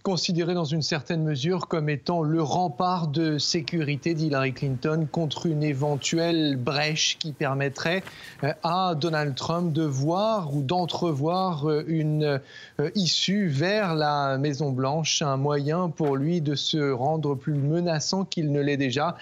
considéré dans une certaine mesure comme étant le rempart de sécurité d'Hillary Clinton contre une éventuelle brèche qui permettrait à Donald Trump de voir ou d'entrevoir une issue vers la Maison-Blanche, un moyen pour lui de se rendre plus menaçant qu'il ne l'est déjà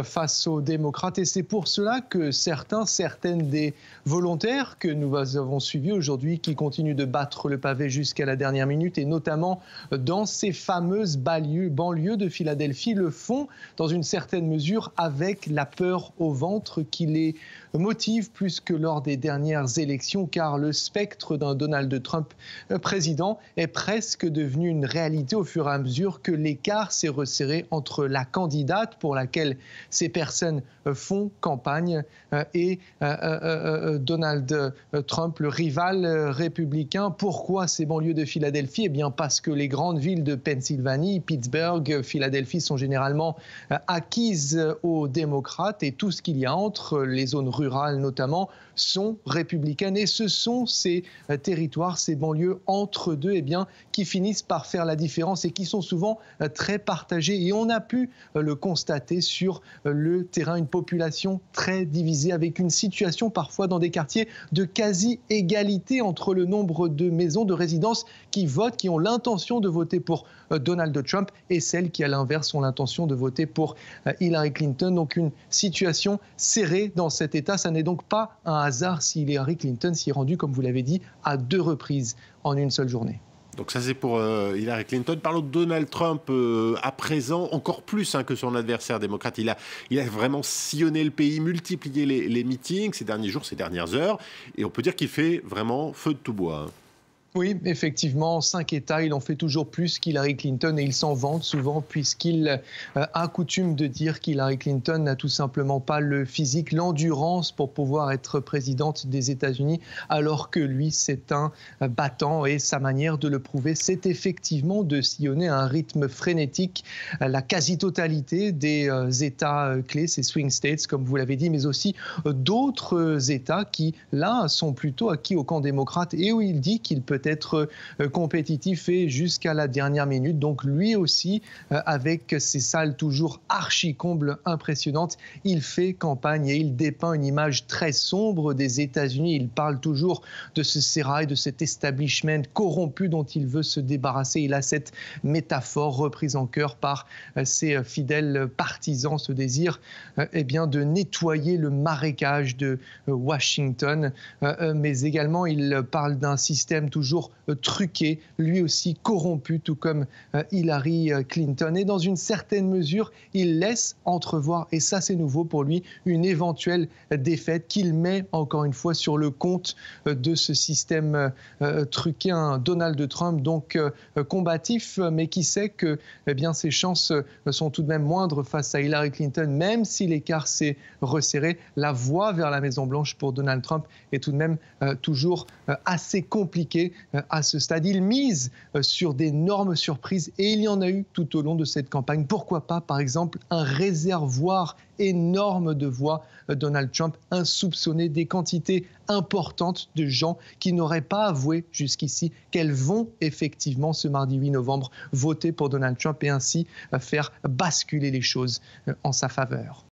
face aux démocrates. Et c'est pour cela que certaines des volontaires que nous avons suivis aujourd'hui, qui continuent de battre le pavé jusqu'à la dernière minute, et notamment dans ces fameuses banlieues de Philadelphie, le font dans une certaine mesure avec la peur au ventre qui les motive plus que lors des dernières élections, car le spectre d'un Donald Trump président est presque devenu une réalité au fur et à mesure que l'écart s'est resserré entre la candidate pour laquelle ces personnes font campagne et Donald Trump, le rival républicain. Pourquoi ces banlieues de Philadelphie? Eh bien parce que les grandes villes de Pennsylvanie, Pittsburgh, Philadelphie sont généralement acquises aux démocrates, et tout ce qu'il y a entre les zones rurales notamment sont républicaines. Et ce sont ces territoires, ces banlieues entre deux, eh bien, qui finissent par faire la différence et qui sont souvent très partagées. Et on a pu le constater sur le terrain, une population très divisée, avec une situation parfois dans des quartiers de quasi-égalité entre le nombre de maisons, de résidences qui votent, qui ont l'intention de voter pour Donald Trump, et celles qui, à l'inverse, ont l'intention de voter pour Hillary Clinton. Donc une situation serrée dans cet État. Ça n'est donc pas un hasard si Hillary Clinton s'y est rendue, comme vous l'avez dit, à 2 reprises en une seule journée. Donc ça, c'est pour Hillary Clinton. Parlons de Donald Trump à présent, encore plus que son adversaire démocrate. Il a vraiment sillonné le pays, multiplié les meetings ces derniers jours, ces dernières heures. Et on peut dire qu'il fait vraiment feu de tout bois. Oui, effectivement, 5 États, il en fait toujours plus qu'Hillary Clinton, et il s'en vante souvent puisqu'il a coutume de dire qu'Hillary Clinton n'a tout simplement pas le physique, l'endurance pour pouvoir être présidente des États-Unis, alors que lui, c'est un battant, et sa manière de le prouver, c'est effectivement de sillonner à un rythme frénétique la quasi-totalité des États clés, ces swing states, comme vous l'avez dit, mais aussi d'autres États qui, là, sont plutôt acquis au camp démocrate, et où il dit qu'il peut être compétitif et jusqu'à la dernière minute. Donc lui aussi, avec ses salles toujours archi-combles impressionnantes, il fait campagne et il dépeint une image très sombre des États-Unis. Il parle toujours de ce sérail, de cet establishment corrompu dont il veut se débarrasser. Il a cette métaphore reprise en chœur par ses fidèles partisans, ce désir eh bien, de nettoyer le marécage de Washington. Mais également, il parle d'un système toujours truqué, lui aussi corrompu, tout comme Hillary Clinton. Et dans une certaine mesure, il laisse entrevoir, et ça c'est nouveau pour lui, une éventuelle défaite qu'il met encore une fois sur le compte de ce système truqué. Un Donald Trump donc combatif, mais qui sait que eh bien, ses chances sont tout de même moindres face à Hillary Clinton, même si l'écart s'est resserré. La voie vers la Maison-Blanche pour Donald Trump est tout de même toujours assez compliquée à ce stade. Il mise sur d'énormes surprises, et il y en a eu tout au long de cette campagne. Pourquoi pas, par exemple, un réservoir énorme de voix Donald Trump, insoupçonné, des quantités importantes de gens qui n'auraient pas avoué jusqu'ici qu'elles vont effectivement ce mardi 8 novembre voter pour Donald Trump et ainsi faire basculer les choses en sa faveur.